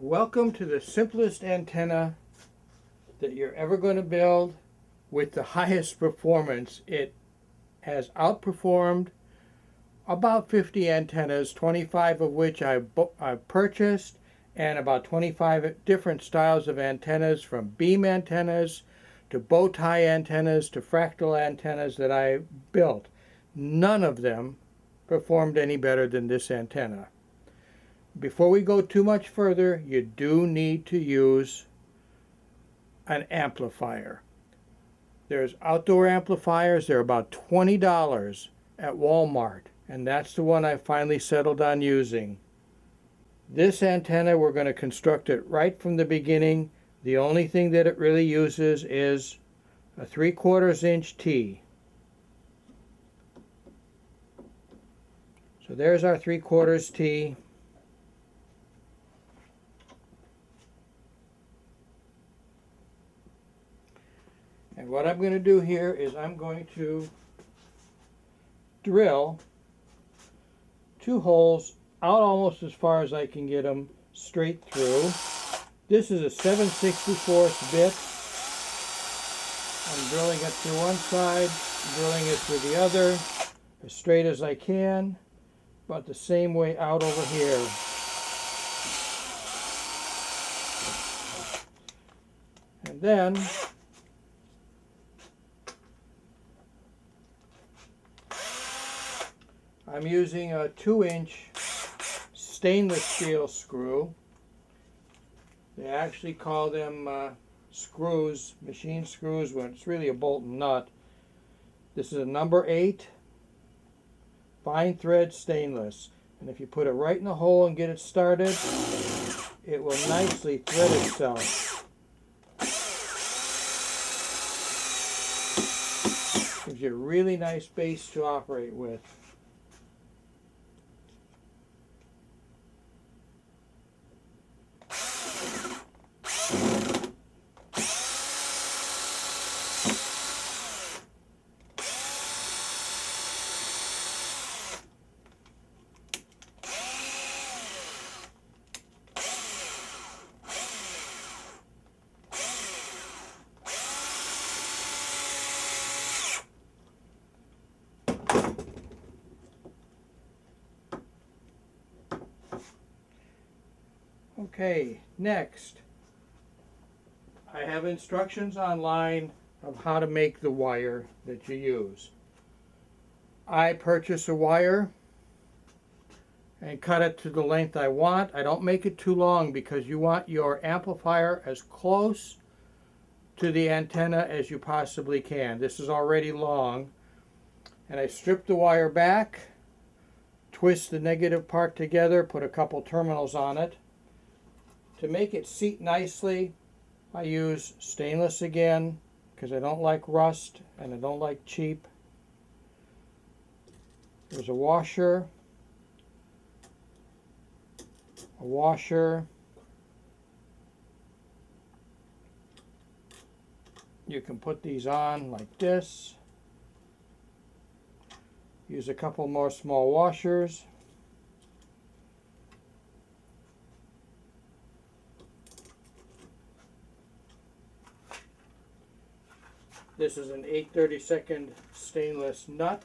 Welcome to the simplest antenna that you're ever going to build with the highest performance. It has outperformed about 50 antennas, 25 of which I've purchased, and about 25 different styles of antennas, from beam antennas to bow tie antennas to fractal antennas that I built. None of them performed any better than this antenna. Before we go too much further, you do need to use an amplifier. There's outdoor amplifiers. They're about $20 at Walmart, and that's the one I finally settled on using. This antenna, we're going to construct it right from the beginning. The only thing that it really uses is a 3/4 inch T. So there's our 3/4 T. And what I'm going to do here is I'm going to drill 2 holes out almost as far as I can get them straight through. This is a 7/64 bit. I'm drilling it through one side, drilling it through the other, as straight as I can, but the same way out over here. And then I'm using a 2-inch stainless steel screw. They actually call them screws, machine screws, when it's really a bolt and nut. This is a number 8 fine thread stainless, and if you put it right in the hole and get it started, it will nicely thread itself. Gives you a really nice base to operate with. Okay, next, I have instructions online of how to make the wire that you use. I purchase a wire and cut it to the length I want. I don't make it too long because you want your amplifier as close to the antenna as you possibly can. This is already long. And I strip the wire back, twist the negative part together, put a couple terminals on it. To make it seat nicely, I use stainless again because I don't like rust and I don't like cheap. There's a washer, You can put these on like this. Use a couple more small washers. This is an 8/32 stainless nut.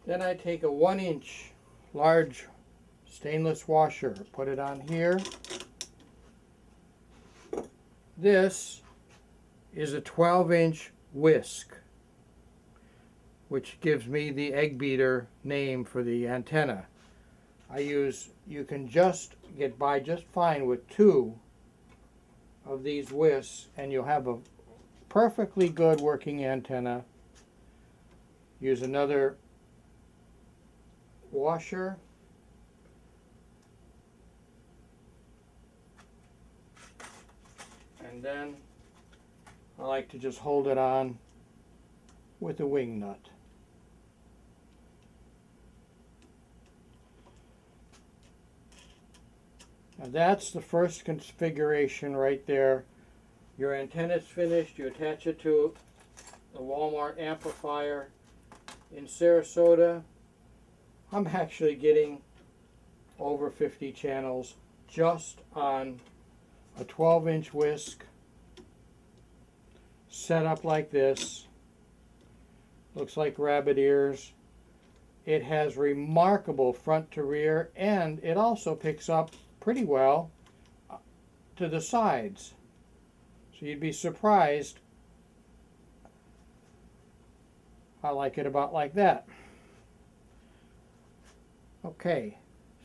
Then I take a 1-inch large stainless washer, put it on here. This is a 12-inch whisk, which gives me the Eggbeater name for the antenna. You can just get by just fine with 2 of these whisks and you'll have a perfectly good working antenna. Use another washer. And then I like to just hold it on with a wing nut. Now that's the first configuration right there. Your antenna is finished. You attach it to the Walmart amplifier. In Sarasota, I'm actually getting over 50 channels just on a 12-inch whisk set up like this. Looks like rabbit ears. It has remarkable front to rear, and it also picks up pretty well to the sides. So you'd be surprised. I like it about like that. Okay,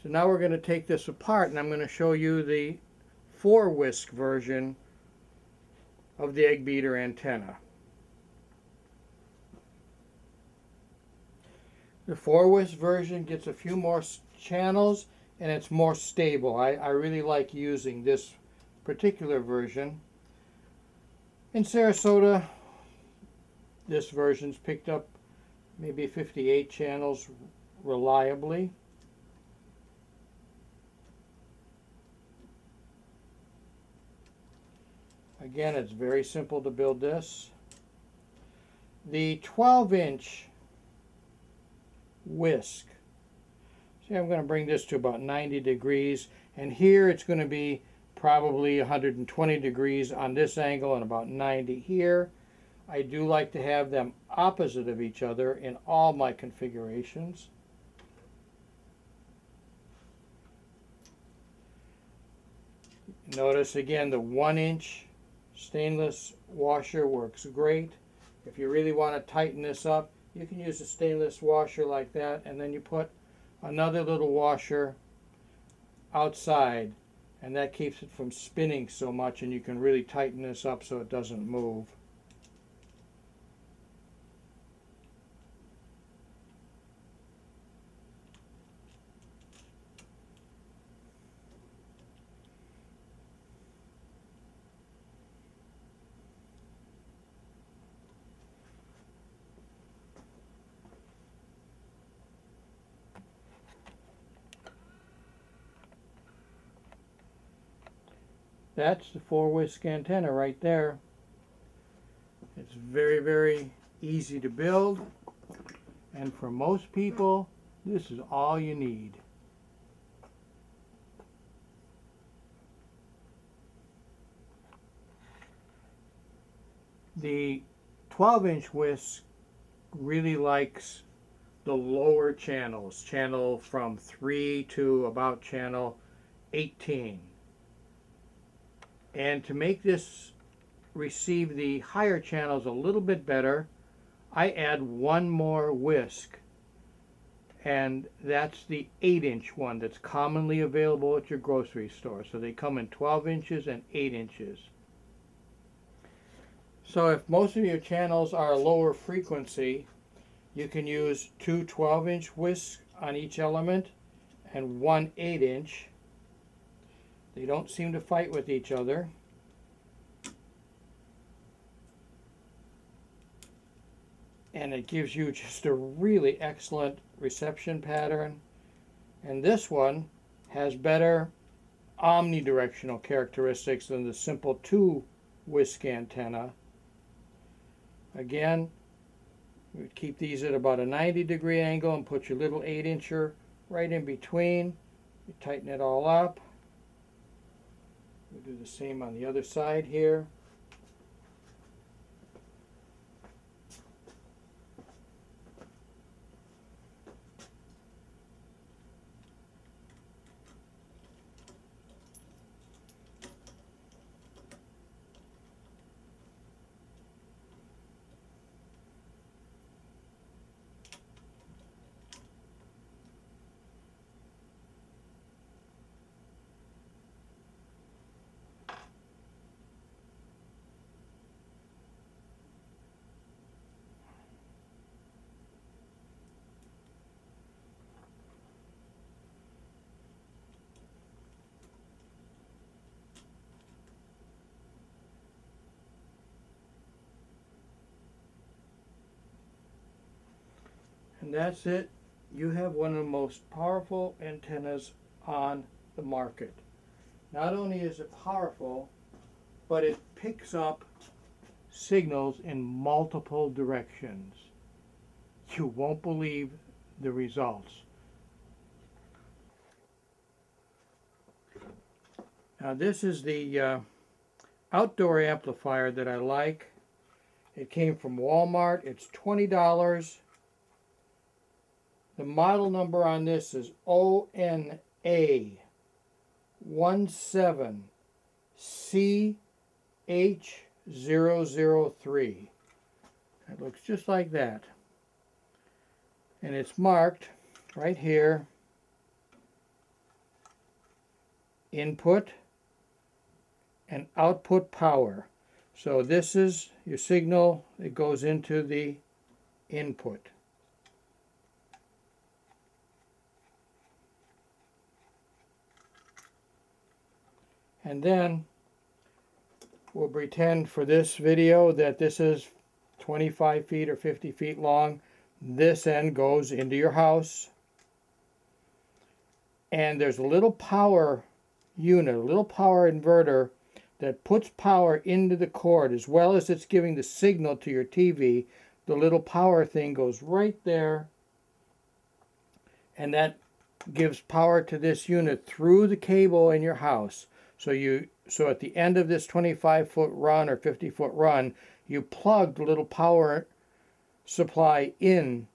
so now we're going to take this apart and I'm going to show you the 4-whisk version of the Eggbeater antenna. The 4-whisk version gets a few more channels and it's more stable. I really like using this particular version. In Sarasota, this version's picked up maybe 58 channels reliably. Again, it's very simple to build this. The 12-inch whisk. See, I'm going to bring this to about 90 degrees, and here it's going to be probably 120 degrees on this angle and about 90 here. I do like to have them opposite of each other in all my configurations. Notice again the 1-inch stainless washer works great. If you really want to tighten this up, you can use a stainless washer like that, and then you put another little washer outside, and that keeps it from spinning so much, and you can really tighten this up so it doesn't move. That's the 4-whisk antenna right there. It's very, very easy to build, and for most people, this is all you need. The 12-inch whisk really likes the lower channels, channel from 3 to about channel 18. And to make this receive the higher channels a little bit better, I add one more whisk, and that's the 8-inch one that's commonly available at your grocery store. So they come in 12 inches and 8 inches. So if most of your channels are lower frequency, you can use 2 12-inch whisks on each element and 1 8-inch. They don't seem to fight with each other. And it gives you just a really excellent reception pattern. And this one has better omnidirectional characteristics than the simple 2-whisk antenna. Again, we keep these at about a 90-degree angle and put your little 8-incher right in between. You tighten it all up. We'll do the same on the other side here. that's it. You have one of the most powerful antennas on the market. Not only is it powerful, but it picks up signals in multiple directions. You won't believe the results. Now this is the outdoor amplifier that I like. It came from Walmart. It's $20. The model number on this is ONA17CH003. It looks just like that. And it's marked right here, input and output power. So this is your signal. It goes into the input. And then we'll pretend for this video that this is 25 feet or 50 feet long. This end goes into your house. And there's a little power unit, a little power inverter that puts power into the cord as well as it's giving the signal to your TV. The little power thing goes right there, and that gives power to this unit through the cable in your house. So at the end of this 25-foot run or 50-foot run, you plug the little power supply in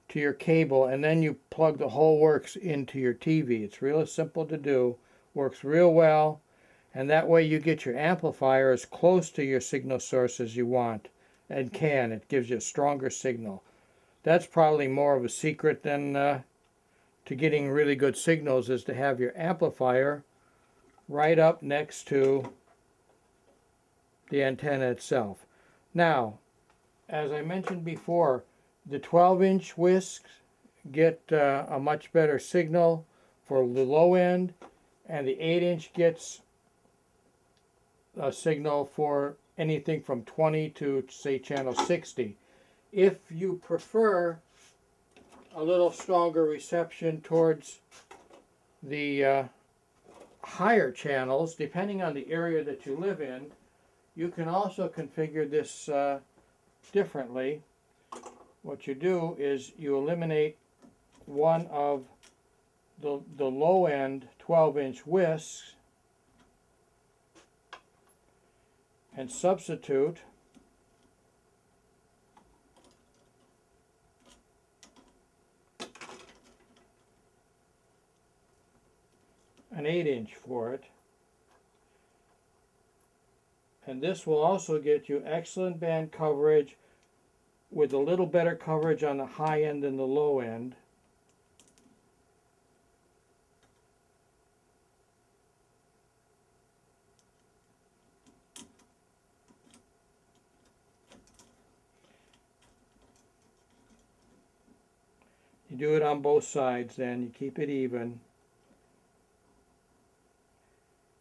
to your cable, and then you plug the whole works into your TV. It's real simple to do, works real well, and that way you get your amplifier as close to your signal source as you want and can. It gives you a stronger signal. That's probably more of a secret than to getting really good signals, is to have your amplifier right up next to the antenna itself. Now, as I mentioned before, the 12-inch whisks get a much better signal for the low end, and the 8-inch gets a signal for anything from 20 to, say, channel 60. If you prefer a little stronger reception towards the higher channels, depending on the area that you live in, you can also configure this differently. What you do is you eliminate one of the low end 12-inch whisks and substitute an 8-inch for it. And this will also get you excellent band coverage with a little better coverage on the high end than the low end. You do it on both sides, then you keep it even.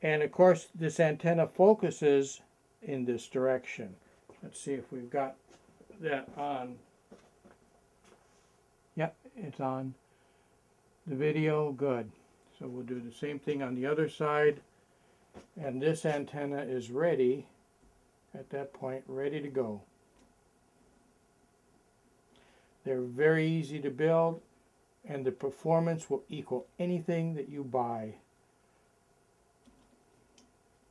And of course this antenna focuses in this direction. Let's see if we've got that on. Yep, it's on the video. Good. So we'll do the same thing on the other side, and this antenna is ready at that point, ready to go. They're very easy to build, and the performance will equal anything that you buy.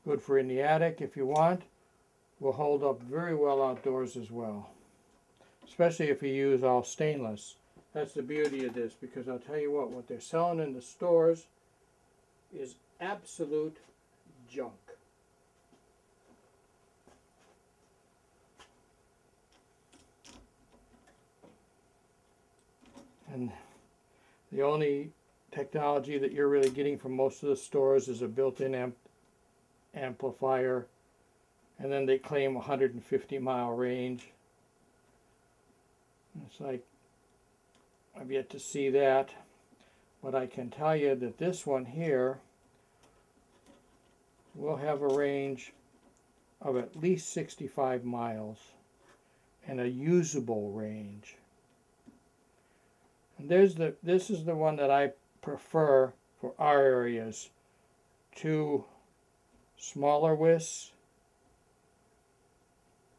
Good for in the attic if you want. Will hold up very well outdoors as well, especially if you use all stainless. That's the beauty of this, because I'll tell you what they're selling in the stores is absolute junk. And the only technology that you're really getting from most of the stores is a built-in amplifier, and then they claim 150-mile range. It's like, I've yet to see that, but I can tell you that this one here will have a range of at least 65 miles and a usable range. And this is the one that I prefer for our areas. 2 smaller whisks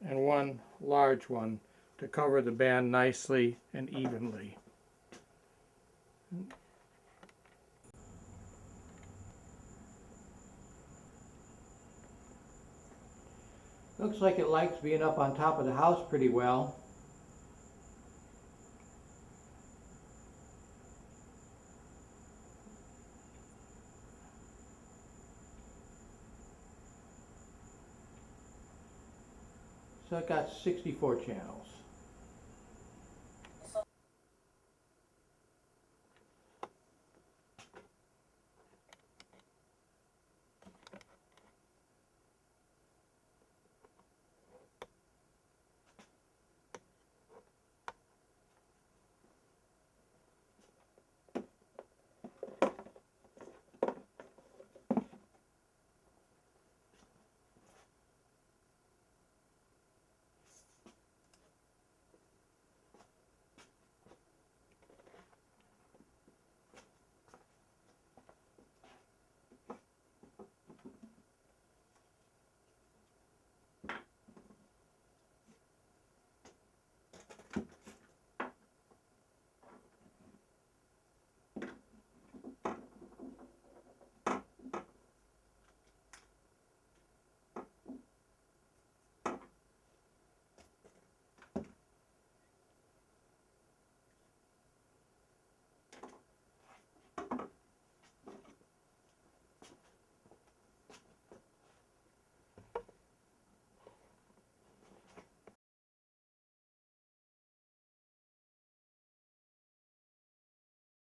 and 1 large one to cover the band nicely and evenly. Looks like it likes being up on top of the house pretty well. So it got 64 channels.